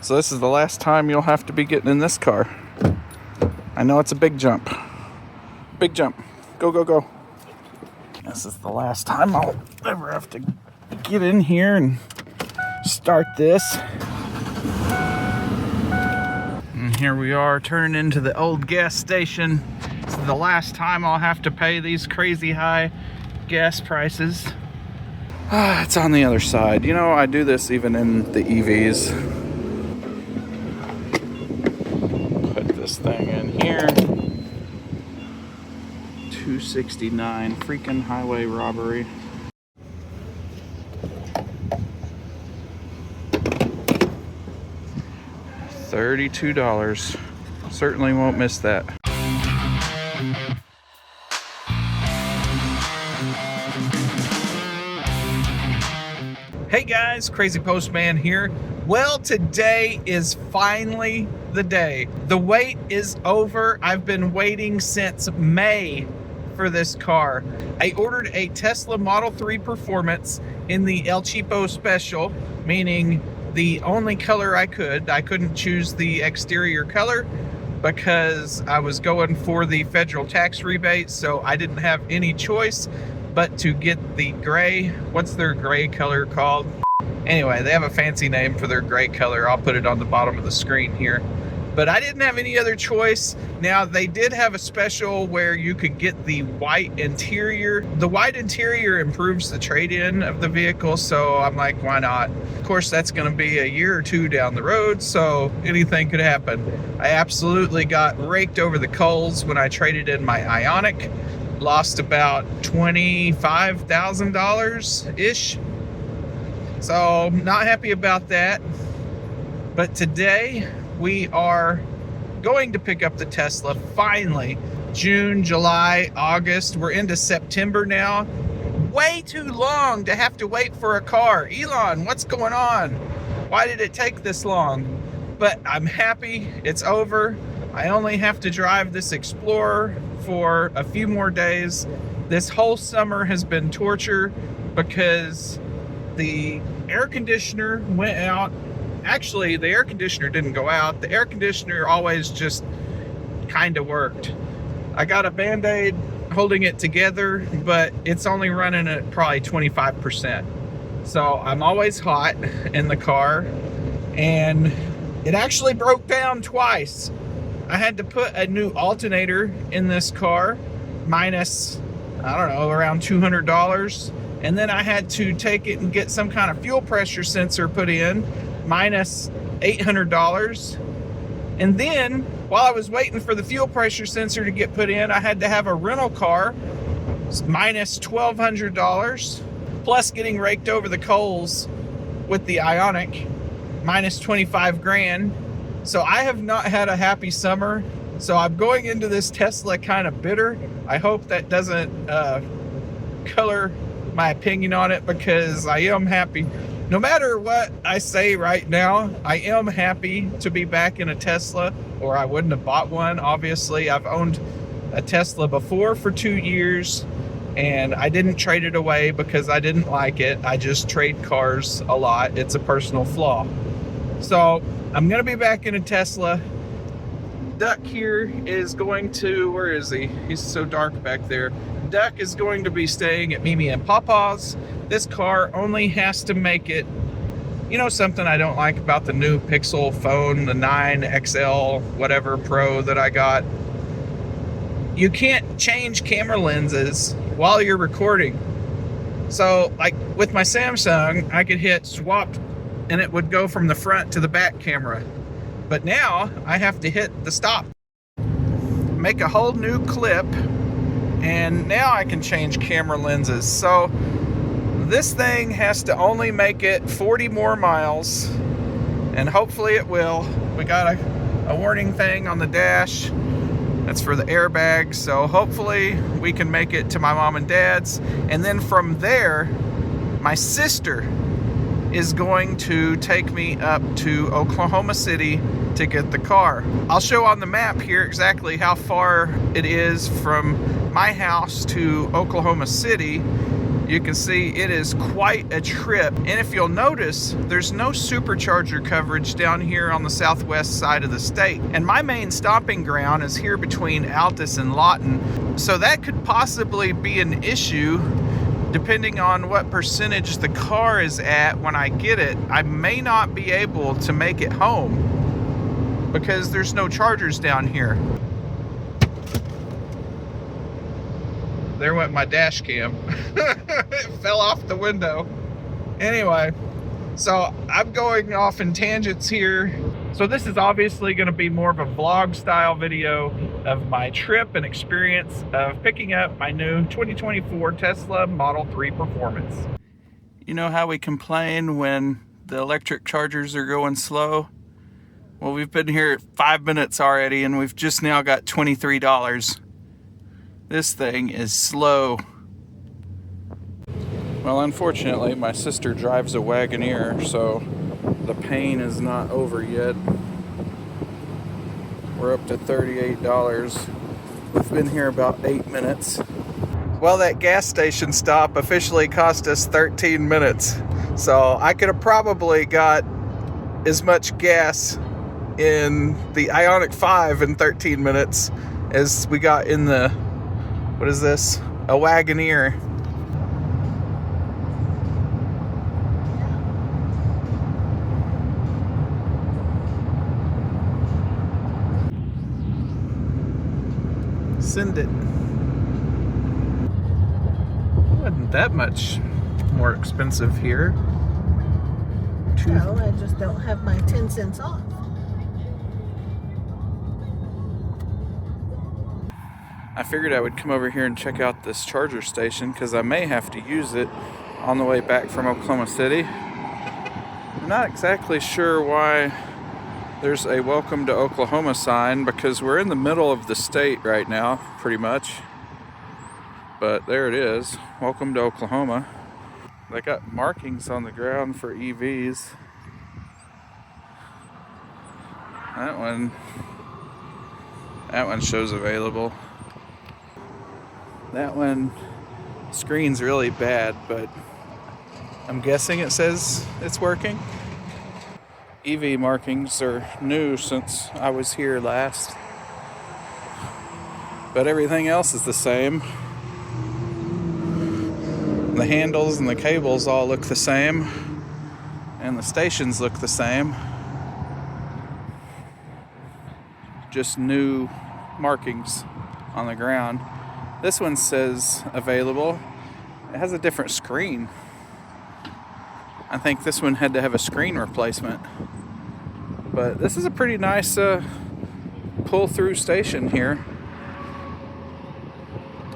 So this is the last time you'll have to be getting in this car. I know it's a big jump. Big jump. Go, go, go. This is the last time I'll ever have to get in here and start this. And here we are turning into the old gas station. This is the last time I'll have to pay these crazy high gas prices. It's on the other side. You know, I do this even in the EVs. Put this thing in here. $269, freaking highway robbery. $32. Certainly won't miss that. Hey guys, Crazypostman here. Well, today is finally the day. The wait is over. I've been waiting since May for this car. I ordered a Tesla Model 3 Performance in the El Cheapo Special, meaning the only color I could. I couldn't choose the exterior color because I was going for the federal tax rebate, so I didn't have any choice but to get the gray. What's their gray color called? Anyway, they have a fancy name for their gray color. I'll put it on the bottom of the screen here. But I didn't have any other choice. Now, they did have a special where you could get the white interior. The white interior improves the trade-in of the vehicle, so I'm like, why not? Of course, that's gonna be a year or two down the road, so anything could happen. I absolutely got raked over the coals when I traded in my Ioniq. Lost about $25,000-ish. So, not happy about that. But today, we are going to pick up the Tesla finally. June, July, August. We're into September now. Way too long to have to wait for a car. Elon, what's going on? Why did it take this long? But I'm happy it's over. I only have to drive this Explorer for a few more days. This whole summer has been torture because the air conditioner went out. Actually, the air conditioner didn't go out. The air conditioner always just kind of worked. I got a Band-Aid holding it together, but it's only running at probably 25%. So I'm always hot in the car, and it actually broke down twice. I had to put a new alternator in this car, minus, I don't know, around $200. And then I had to take it and get some kind of fuel pressure sensor put in, minus $800. And then, while I was waiting for the fuel pressure sensor to get put in, I had to have a rental car, minus $1,200, plus getting raked over the coals with the Ioniq, minus 25 grand. So I have not had a happy summer. So I'm going into this Tesla kind of bitter. I hope that doesn't color my opinion on it, because I am happy. No matter what I say right now, I am happy to be back in a Tesla, or I wouldn't have bought one. Obviously, I've owned a Tesla before for 2 years, and I didn't trade it away because I didn't like it. I just trade cars a lot. It's a personal flaw. So I'm gonna be back in a Tesla. Duck here is going to, where is he? He's so dark back there. Duck is going to be staying at Mimi and Papa's. This car only has to make it, you know, something I don't like about the new Pixel phone, the 9 XL, whatever Pro that I got. You can't change camera lenses while you're recording. So, like with my Samsung, I could hit swap and it would go from the front to the back camera. But now I have to hit the stop, make a whole new clip, and now I can change camera lenses. So this thing has to only make it 40 more miles, and hopefully it will. We got a warning thing on the dash. That's for the airbags. So hopefully we can make it to my mom and dad's. And then from there, my sister is going to take me up to Oklahoma City to get the car. I'll show on the map here exactly how far it is from my house to Oklahoma City. You can see it is quite a trip. And if you'll notice, there's no supercharger coverage down here on the southwest side of the state. And my main stomping ground is here between Altus and Lawton. So that could possibly be an issue depending on what percentage the car is at when I get it. I may not be able to make it home because there's no chargers down here. There went my dash cam. It fell off the window. Anyway, so I'm going off in tangents here. So this is obviously going to be more of a vlog style video of my trip and experience of picking up my new 2024 Tesla Model 3 Performance. You know how we complain when the electric chargers are going slow? Well, we've been here 5 minutes already and we've just now got $23. This thing is slow. Well, unfortunately, my sister drives a Wagoneer, so the pain is not over yet. We're up to $38. We've been here about 8 minutes. Well, that gas station stop officially cost us 13 minutes. So I could have probably got as much gas in the Ioniq 5 in 13 minutes as we got in the, what is this? A Wagoneer. Send it. Wasn't that much more expensive here. No, I just don't have my 10 cents off. I figured I would come over here and check out this charger station because I may have to use it on the way back from Oklahoma City. I'm not exactly sure why there's a welcome to Oklahoma sign because we're in the middle of the state right now, pretty much. But there it is, welcome to Oklahoma. They got markings on the ground for EVs. That one shows available. That one screen's really bad, but I'm guessing it says it's working. EV markings are new since I was here last, but everything else is the same. The handles and the cables all look the same, and the stations look the same. Just new markings on the ground. This one says available. It has a different screen. I think this one had to have a screen replacement. But this is a pretty nice pull-through station here.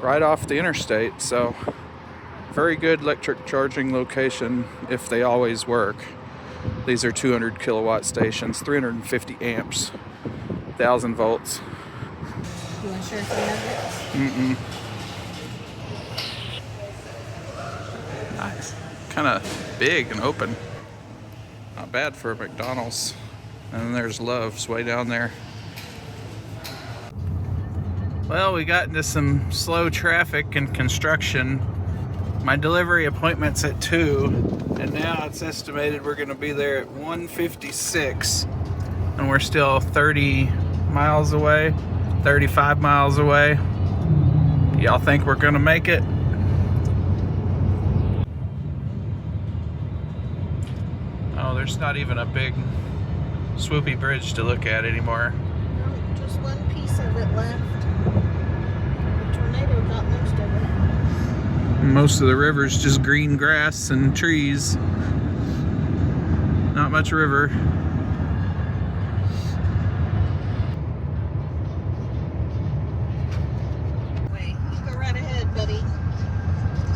Right off the interstate, so very good electric charging location if they always work. These are 200 kilowatt stations, 350 amps, 1,000 volts. You want to share some nuggets? Mm-mm. Nice. Kind of big and open. Not bad for a McDonald's. And then there's Love's way down there. Well, we got into some slow traffic and construction. My delivery appointment's at 2, and now it's estimated we're going to be there at 1:56, and we're still 30 miles away, 35 miles away. Y'all think we're going to make it? Oh, there's not even a big swoopy bridge to look at anymore. No, just one piece of it left. The tornado got most of it. Most of the river's just green grass and trees. Not much river. Wait, you go right ahead, buddy.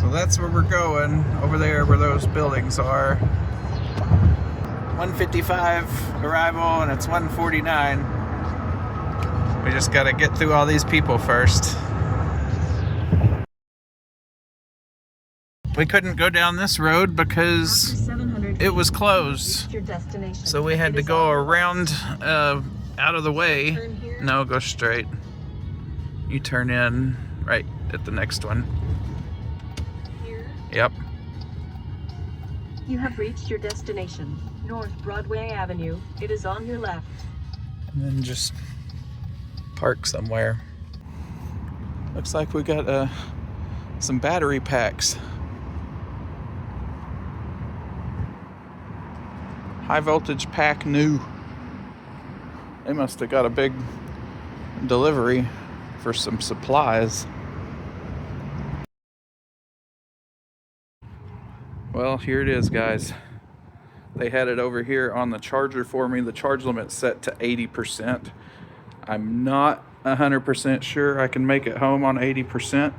So that's where we're going, over there where those buildings are. 1:55 arrival and it's 1:49. We just gotta get through all these people first. We couldn't go down this road because it was closed. So we had to go around out of the way. No, go straight. You turn in right at the next one. Here. Yep. You have reached your destination, North Broadway Avenue. It is on your left. And then just park somewhere. Looks like we got some battery packs. High voltage pack new. They must have got a big delivery for some supplies. Well, here it is, guys. They had it over here on the charger for me. The charge limit's set to 80%. I'm not 100% sure I can make it home on 80%,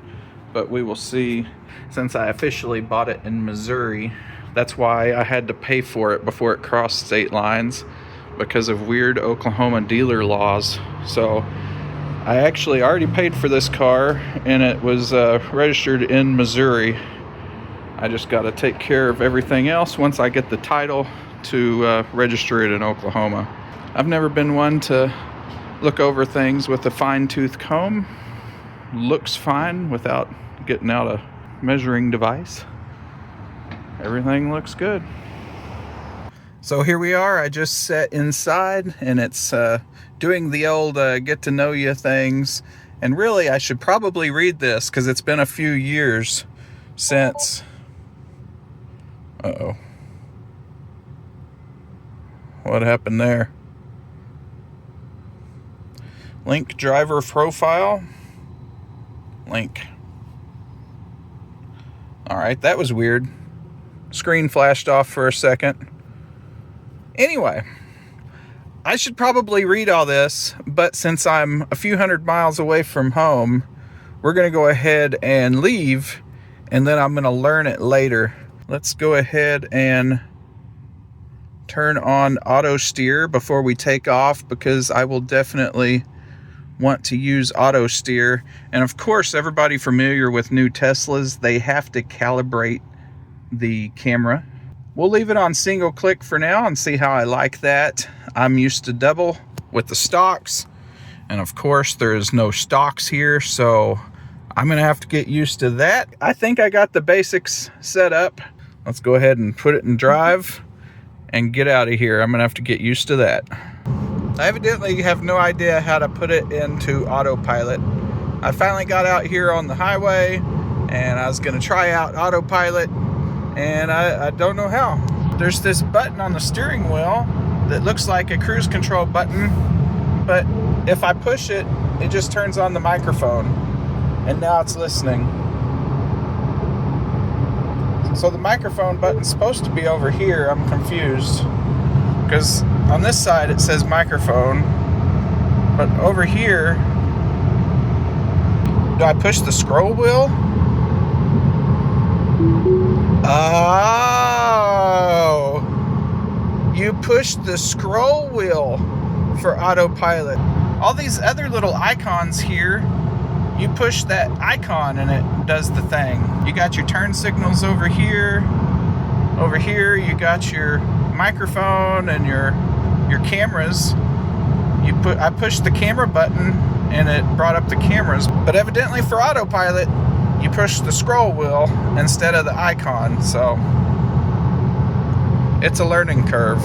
but we will see. Since I officially bought it in Missouri, that's why I had to pay for it before it crossed state lines, because of weird Oklahoma dealer laws. So I actually already paid for this car, and it was registered in Missouri. I just got to take care of everything else once I get the title to register it in Oklahoma. I've never been one to look over things with a fine-tooth comb. Looks fine without getting out a measuring device. Everything looks good. So here we are. I just sat inside, and it's doing the old get to know you things. And really, I should probably read this because it's been a few years since... Uh-oh. What happened there? Link driver profile. Link. Alright, that was weird. Screen flashed off for a second. Anyway, I should probably read all this, but since I'm a few hundred miles away from home, we're going to go ahead and leave, and then I'm going to learn it later. Let's go ahead and turn on auto steer before we take off, because I will definitely want to use auto steer. And of course, everybody familiar with new Teslas, they have to calibrate the camera. We'll leave it on single click for now and see how I like that. I'm used to double with the stocks, and of course there is no stocks here, so I'm gonna have to get used to that. I think I got the basics set up. Let's go ahead and put it in drive and get out of here. I'm gonna have to get used to that. I evidently have no idea how to put it into autopilot. I finally got out here on the highway, and I was gonna try out autopilot, and I don't know how. There's this button on the steering wheel that looks like a cruise control button, but if I push it, it just turns on the microphone, and now it's listening. So the microphone button's supposed to be over here. I'm confused, because on this side it says microphone, but over here, do I push the scroll wheel? Oh, you push the scroll wheel for autopilot. All these other little icons here, you push that icon and it does the thing. You got your turn signals over here. Over here you got your microphone and your cameras. I pushed the camera button and it brought up the cameras. But evidently for autopilot, you push the scroll wheel instead of the icon. So it's a learning curve.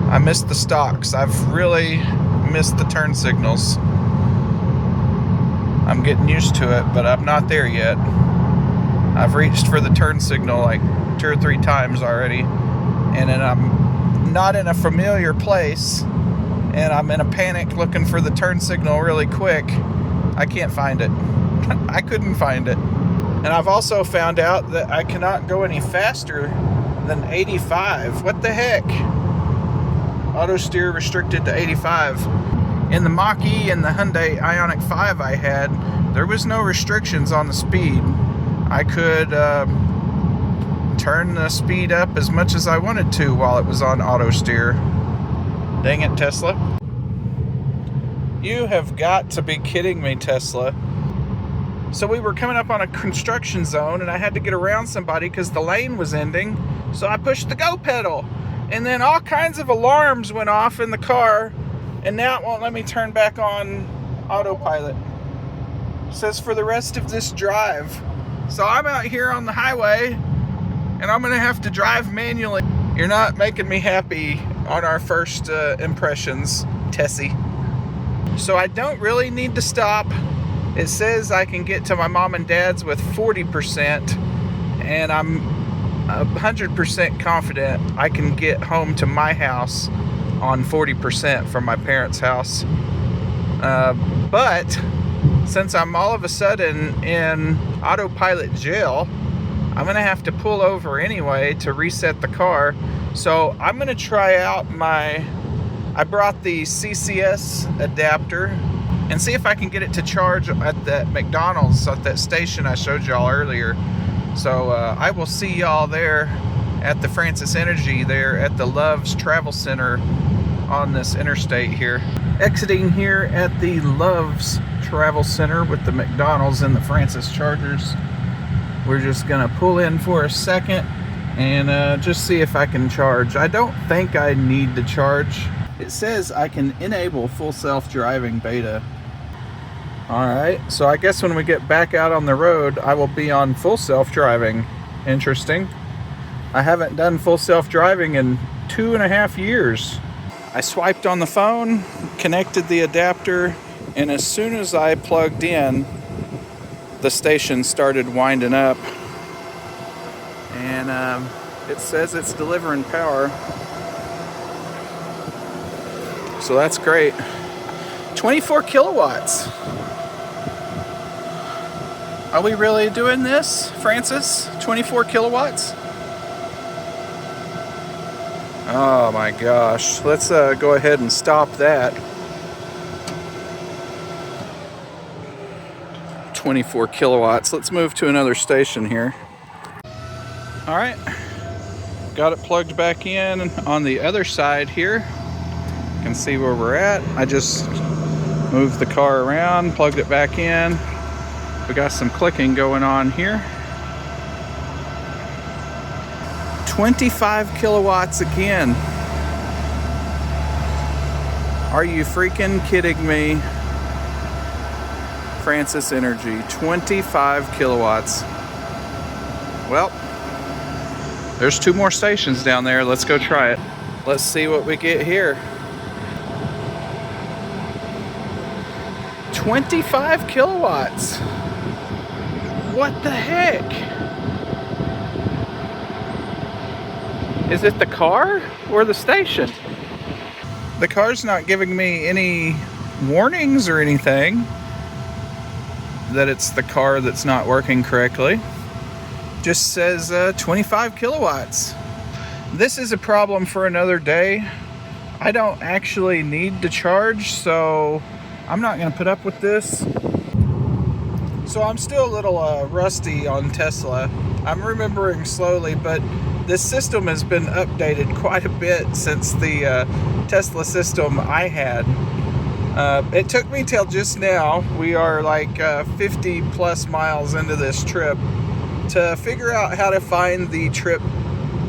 I missed the stocks. I've really missed the turn signals. I'm getting used to it, but I'm not there yet. I've reached for the turn signal like 2 or 3 times already, and then I'm not in a familiar place, and I'm in a panic looking for the turn signal really quick. I can't find it. I couldn't find it. And I've also found out that I cannot go any faster than 85. What the heck? Auto steer restricted to 85. In the Mach-E and the Hyundai Ioniq 5 I had, there was no restrictions on the speed. I could turn the speed up as much as I wanted to while it was on auto steer. Dang it, Tesla. You have got to be kidding me, Tesla. So we were coming up on a construction zone, and I had to get around somebody because the lane was ending. So I pushed the go pedal, and then all kinds of alarms went off in the car, and now it won't let me turn back on autopilot. It says for the rest of this drive, So I'm out here on the highway and I'm gonna have to drive manually. You're not making me happy on our first impressions, Tessie. So I don't really need to stop. It says I can get to my mom and dad's with 40%, and I'm 100% confident I can get home to my house on 40% from my parents' house. But since I'm all of a sudden in autopilot jail, I'm gonna have to pull over anyway to reset the car. So I'm gonna try out I brought the CCS adapter and see if I can get it to charge at that McDonald's at that station I showed y'all earlier. So I will see y'all there at the Francis Energy there at the Love's Travel Center on this interstate here. Exiting here at the Love's Travel Center with the McDonald's and the Francis Chargers. We're just gonna pull in for a second and just see if I can charge. I don't think I need to charge. It says I can enable full self-driving beta. Alright, so I guess when we get back out on the road, I will be on full self-driving. Interesting. I haven't done full self-driving in 2.5 years. I swiped on the phone, connected the adapter, and as soon as I plugged in, the station started winding up. And it says it's delivering power. So that's great. 24 kilowatts. Are we really doing this, Francis? 24 kilowatts? Oh my gosh. Let's go ahead and stop that. 24 kilowatts. Let's move to another station here. All right. Got it plugged back in on the other side here. You can see where we're at. I just moved the car around, plugged it back in. We got some clicking going on here. 25 kilowatts again. Are you freaking kidding me? Francis Energy, 25 kilowatts. Well, there's 2 more stations down there. Let's go try it. Let's see what we get here. 25 kilowatts. What the heck? Is it the car or the station? The car's not giving me any warnings or anything that it's the car that's not working correctly. Just says 25 kilowatts. This is a problem for another day. I don't actually need to charge, so I'm not gonna put up with this. So I'm still a little rusty on Tesla. I'm remembering slowly, but this system has been updated quite a bit since the Tesla system I had. It took me till just now, we are like 50 plus miles into this trip, to figure out how to find the trip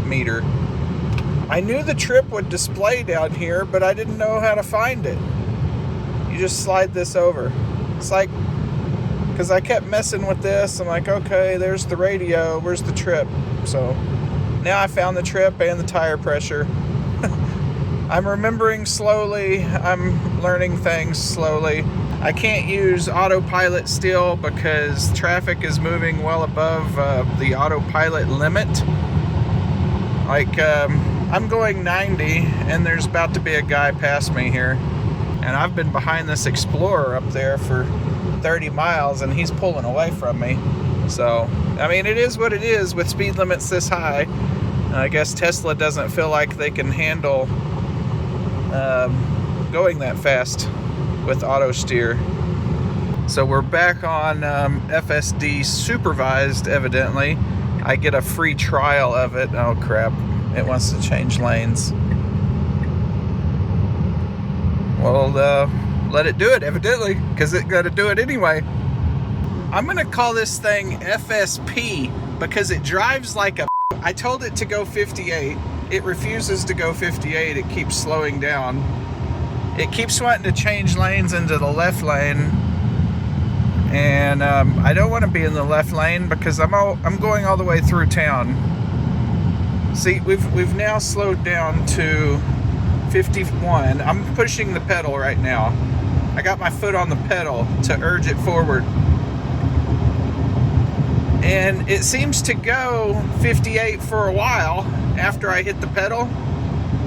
meter. I knew the trip would display down here, but I didn't know how to find it. You just slide this over. It's like, because I kept messing with this, I'm like, okay, there's the radio, where's the trip? So now I found the trip and the tire pressure. I'm remembering slowly, I'm learning things slowly. I can't use autopilot still because traffic is moving well above the autopilot limit. Like, I'm going 90 and there's about to be a guy past me here. And I've been behind this Explorer up there for 30 miles and he's pulling away from me. So, I mean, it is what it is with speed limits this high. I guess Tesla doesn't feel like they can handle going that fast with auto steer. So we're back on FSD supervised, evidently. I get a free trial of it. Oh crap, it wants to change lanes. Well, let it do it, evidently, because it got to do it anyway. I'm gonna call this thing FSP because it drives like a... I told it to go 58. It refuses to go 58. It keeps slowing down. It keeps wanting to change lanes into the left lane. and I don't want to be in the left lane because I'm going all the way through town. See, we've now slowed down to 51. I'm pushing the pedal right now. I got my foot on the pedal to urge it forward. And it seems to go 58 for a while after I hit the pedal.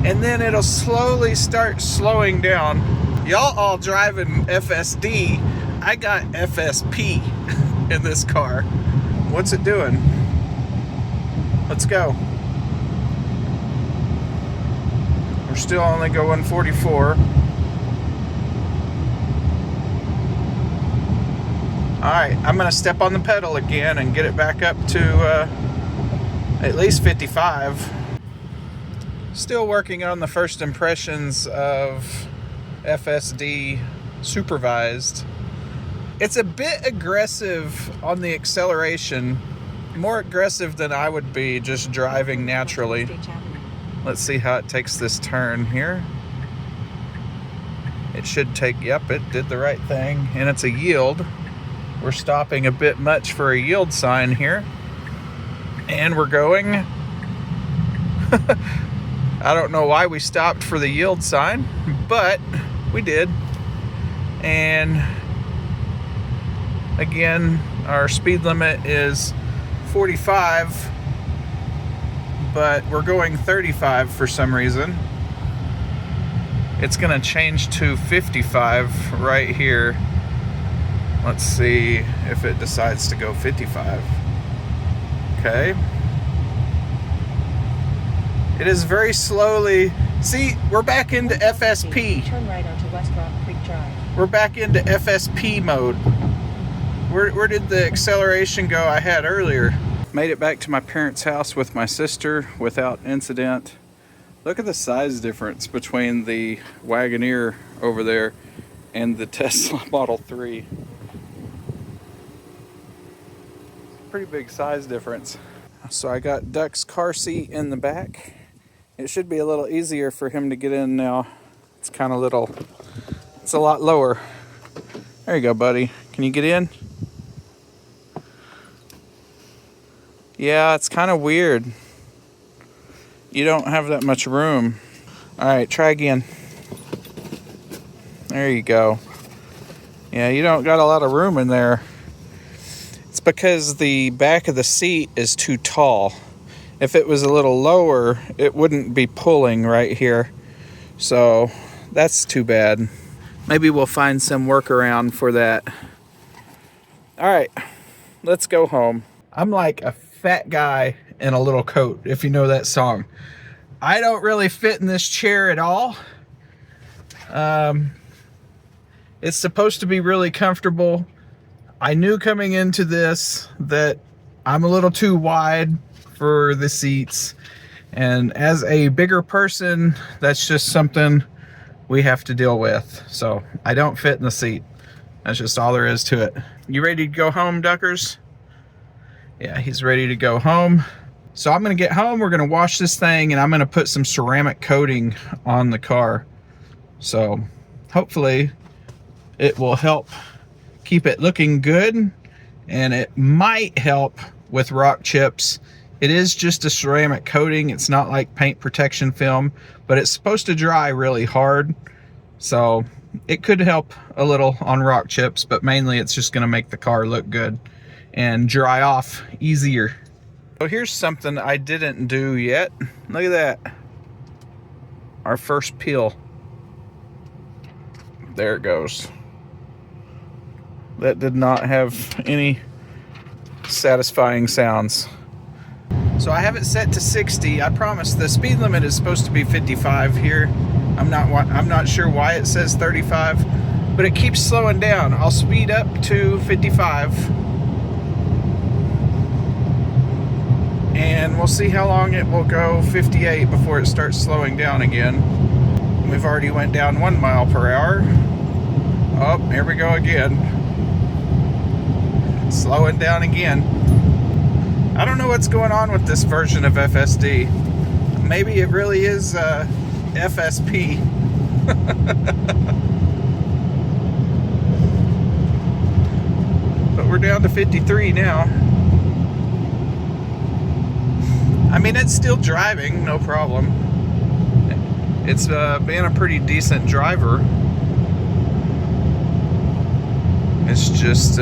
And then it'll slowly start slowing down. Y'all all driving FSD. I got FSP in this car. What's it doing? Let's go. We're still only going 44. Alright, I'm going to step on the pedal again and get it back up to at least 55. Still working on the first impressions of FSD supervised. It's a bit aggressive on the acceleration, more aggressive than I would be just driving naturally. Let's see how it takes this turn here. It should take, yep, it did the right thing, and it's a yield. We're stopping a bit much for a yield sign here. And we're going. I don't know why we stopped for the yield sign, but we did. And again, our speed limit is 45, but we're going 35 for some reason. It's gonna change to 55 right here. Let's see if it decides to go 55. Okay. It is very slowly. See, we're back into FSP. Turn right onto West Rock Creek Drive. We're back into FSP mode. Where did the acceleration go I had earlier? Made it back to my parents' house with my sister without incident. Look at the size difference between the Wagoneer over there and the Tesla Model 3. Pretty big size difference. So I got Duck's car seat in the back. It should be a little easier for him to get in now. It's kind of little, it's a lot lower. There you go, buddy. Can you get in? Yeah, it's kind of weird. You don't have that much room. All right, try again. There you go. Yeah, you don't got a lot of room in there. It's because the back of the seat is too tall. If it was a little lower, it wouldn't be pulling right here. So that's too bad. Maybe we'll find some workaround for that. All right, let's go home. I'm like a fat guy in a little coat, if you know that song. I don't really fit in this chair at all. It's supposed to be really comfortable. I knew coming into this that I'm a little too wide for the seats, and as a bigger person, that's just something we have to deal with. So I don't fit in the seat. That's just all there is to it. You ready to go home, Duckers? Yeah, he's ready to go home. So I'm gonna get home, we're gonna wash this thing, and I'm gonna put some ceramic coating on the car. So hopefully it will help keep it looking good, and it might help with rock chips. It is just a ceramic coating. It's not like paint protection film, but it's supposed to dry really hard. So it could help a little on rock chips, but mainly it's just gonna make the car look good and dry off easier. So here's something I didn't do yet. Look at that. Our first peel. There it goes. That did not have any satisfying sounds. So I have it set to 60. I promise the speed limit is supposed to be 55 here. I'm not sure why it says 35, but it keeps slowing down. I'll speed up to 55. And we'll see how long it will go 58 before it starts slowing down again. We've already went down 1 mile per hour. Oh, here we go again. Slowing down again. I don't know what's going on with this version of FSD. Maybe it really is FSP. down to 53 now. I mean, it's still driving, no problem. It's been a pretty decent driver. It's just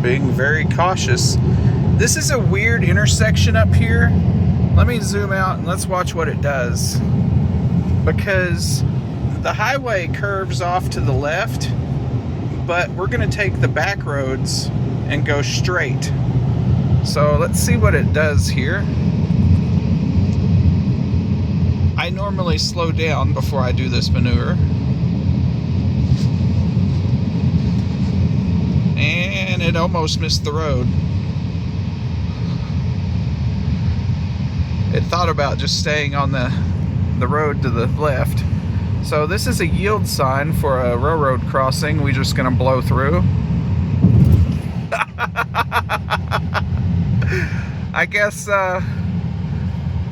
being very cautious. This is a weird intersection up here. Let me zoom out and let's watch what it does. Because the highway curves off to the left, but we're gonna take the back roads and go straight. So let's see what it does here. I normally slow down before I do this maneuver. And it almost missed the road. It thought about just staying on the road to the left. So this is a yield sign for a railroad crossing. We're just gonna blow through. I guess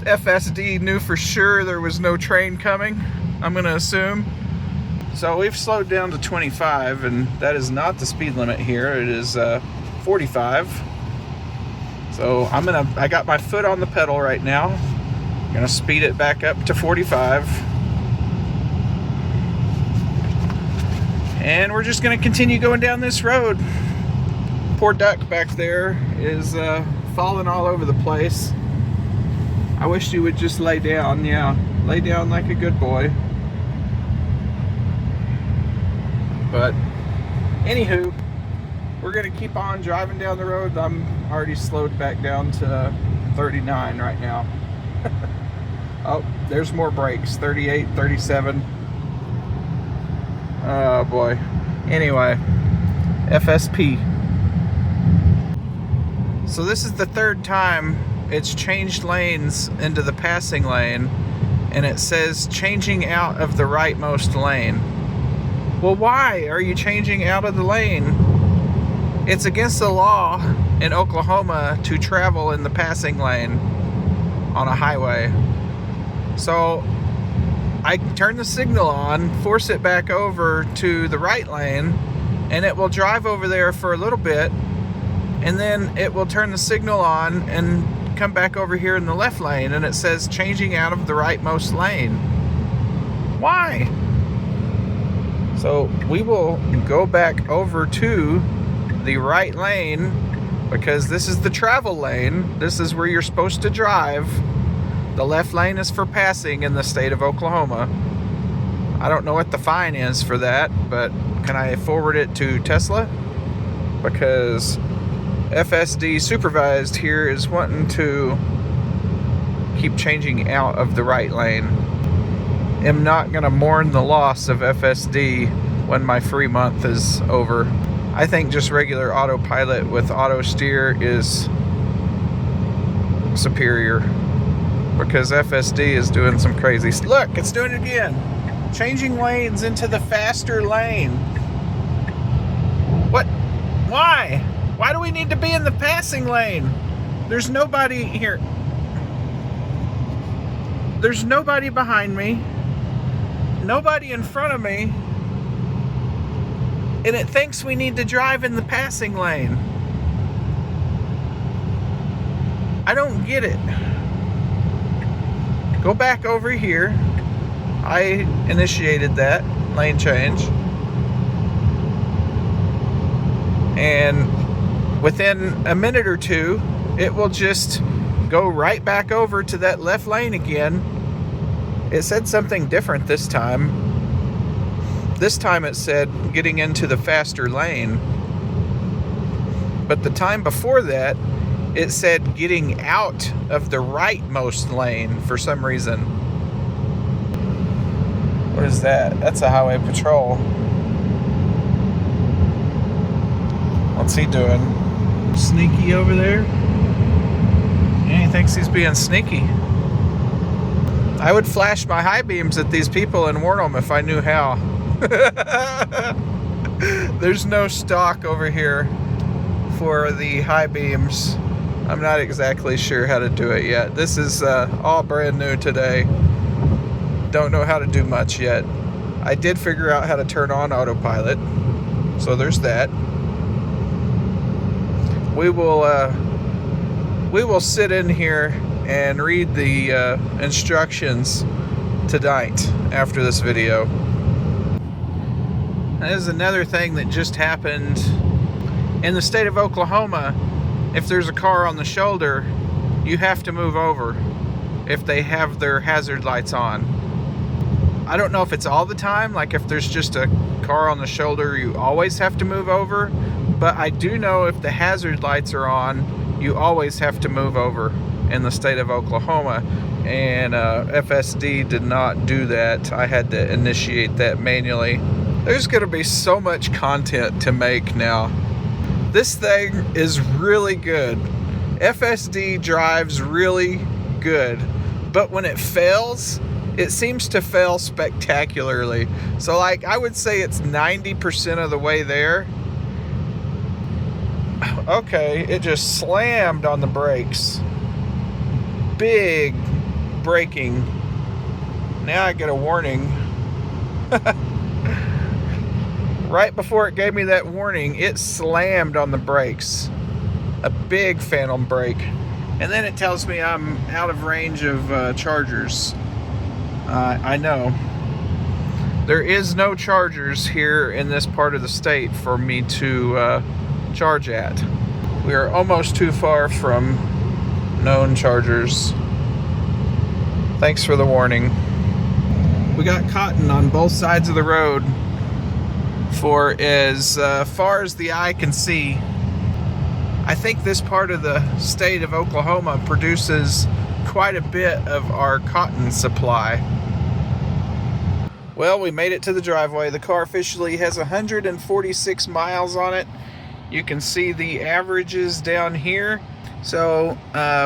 FSD knew for sure there was no train coming, I'm gonna assume. So we've slowed down to 25, and that is not the speed limit here. It is 45. So I got my foot on the pedal right now. I'm gonna speed it back up to 45. And we're just gonna continue going down this road. Poor duck back there is falling all over the place. I wish you would just lay down, yeah. Lay down like a good boy. But, anywho, we're gonna keep on driving down the road. I'm already slowed back down to 39 right now. Oh, there's more brakes, 38, 37. Oh boy. Anyway, FSP. So this is the third time it's changed lanes into the passing lane, and it says changing out of the rightmost lane. Well, why are you changing out of the lane? It's against the law in Oklahoma to travel in the passing lane on a highway. So I turn the signal on, force it back over to the right lane, and it will drive over there for a little bit, and then it will turn the signal on and come back over here in the left lane, and it says changing out of the rightmost lane. Why? So we will go back over to the right lane, because this is the travel lane. This is where you're supposed to drive. The left lane is for passing in the state of Oklahoma. I don't know what the fine is for that, but can I forward it to Tesla? Because FSD supervised here is wanting to keep changing out of the right lane. I'm not gonna mourn the loss of FSD when my free month is over. I think just regular autopilot with auto steer is superior, because FSD is doing some crazy stuff. Look, it's doing it again. Changing lanes into the faster lane. What? Why? Why do we need to be in the passing lane? There's nobody here. There's nobody behind me. Nobody in front of me. And it thinks we need to drive in the passing lane. I don't get it. Go back over here. I initiated that lane change. And within a minute or two, it will just go right back over to that left lane again. It said something different this time. This time it said getting into the faster lane. But the time before that, it said getting out of the rightmost lane for some reason. What is that? That's a highway patrol. What's he doing? Sneaky over there? Yeah, he thinks he's being sneaky. I would flash my high beams at these people and warn them if I knew how. There's no stock over here for the high beams. I'm not exactly sure how to do it yet. This is all brand new today. Don't know how to do much yet. I did figure out how to turn on autopilot, so there's that. we will sit in here and read the instructions tonight after this video. There's another thing that just happened in the state of Oklahoma. If there's a car on the shoulder, you have to move over if they have their hazard lights on. I don't know if it's all the time, like if there's just a car on the shoulder, you always have to move over, but I do know if the hazard lights are on, you always have to move over in the state of Oklahoma, and FSD did not do that. I had to initiate that manually. There's gonna be so much content to make now. This thing is really good. FSD drives really good, but when it fails, it seems to fail spectacularly. So like, I would say it's 90% of the way there. Okay, it just slammed on the brakes. Big braking. Now I get a warning. Right before it gave me that warning, it slammed on the brakes. A big phantom brake. And then it tells me I'm out of range of chargers. I know. There is no chargers here in this part of the state for me to charge at. We are almost too far from known chargers. Thanks for the warning. We got cotton on both sides of the road for as far as the eye can see. I think this part of the state of Oklahoma produces quite a bit of our cotton supply. Well, we made it to the driveway. The car officially has 146 miles on it. You can see the averages down here. So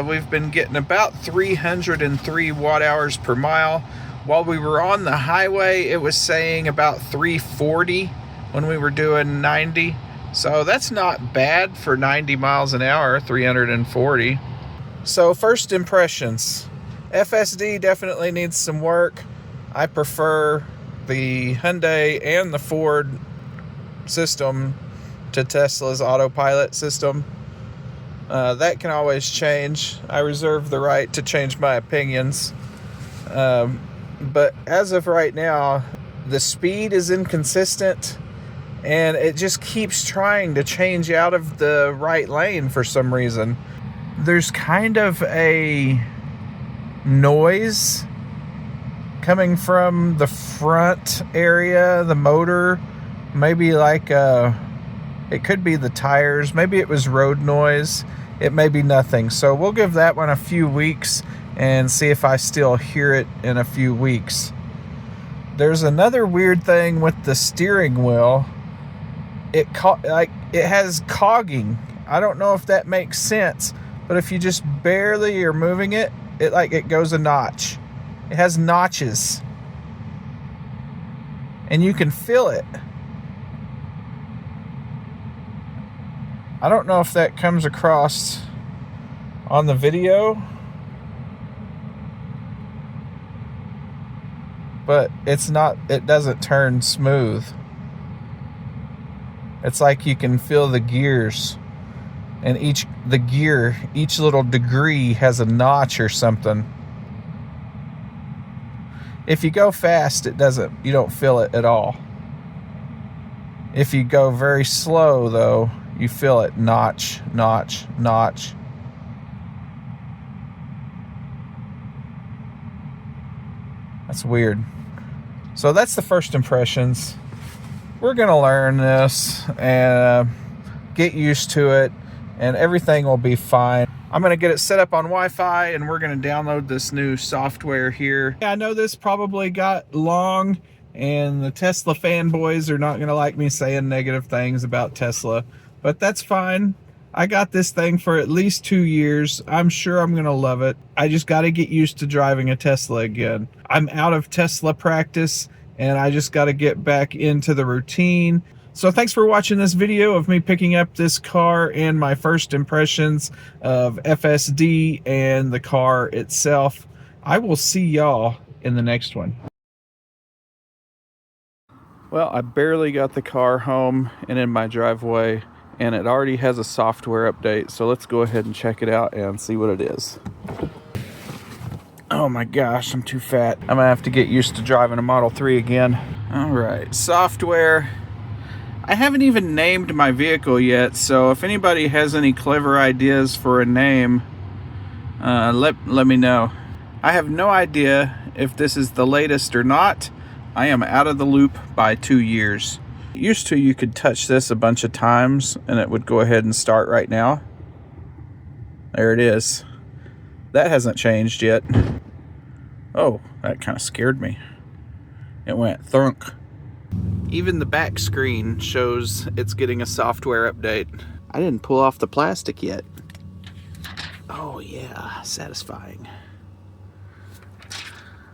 we've been getting about 303 watt hours per mile. While we were on the highway, it was saying about 340 when we were doing 90. So that's not bad for 90 miles an hour, 340. So first impressions. FSD definitely needs some work. I prefer the Hyundai and the Ford system to Tesla's Autopilot system. That can always change. I reserve the right to change my opinions. But as of right now, the speed is inconsistent, and it just keeps trying to change out of the right lane for some reason. There's kind of a noise coming from the front area, the motor, maybe like it could be the tires, maybe it was road noise, it may be nothing. So we'll give that one a few weeks and see if I still hear it in a few weeks. There's another weird thing with the steering wheel. It has cogging. I don't know if that makes sense, but if you just barely are moving it, it goes a notch. It has notches, and you can feel it. I don't know if that comes across on the video, but it doesn't turn smooth. It's like you can feel the gears, and each little degree has a notch or something. If you go fast, you don't feel it at all. If you go very slow though, you feel it notch, notch, notch. That's weird. So that's the first impressions. We're gonna learn this and get used to it, and everything will be fine. I'm gonna get it set up on Wi-Fi, and we're gonna download this new software here. I know this probably got long, and the Tesla fanboys are not gonna like me saying negative things about Tesla, but that's fine. I got this thing for at least 2 years. I'm sure I'm gonna love it. I just gotta get used to driving a Tesla again. I'm out of Tesla practice, and I just gotta get back into the routine. So thanks for watching this video of me picking up this car and my first impressions of FSD and the car itself. I will see y'all in the next one. Well, I barely got the car home and in my driveway, and it already has a software update. So let's go ahead and check it out and see what it is. Oh my gosh, I'm too fat. I'm gonna have to get used to driving a Model 3 again. All right, software. I haven't even named my vehicle yet, so if anybody has any clever ideas for a name, let me know. I have no idea if this is the latest or not. I am out of the loop by 2 years. Used to, you could touch this a bunch of times and it would go ahead and start right now. There it is. That hasn't changed yet. Oh, that kind of scared me. It went thunk. Even the back screen shows it's getting a software update. I didn't pull off the plastic yet. Oh yeah, satisfying.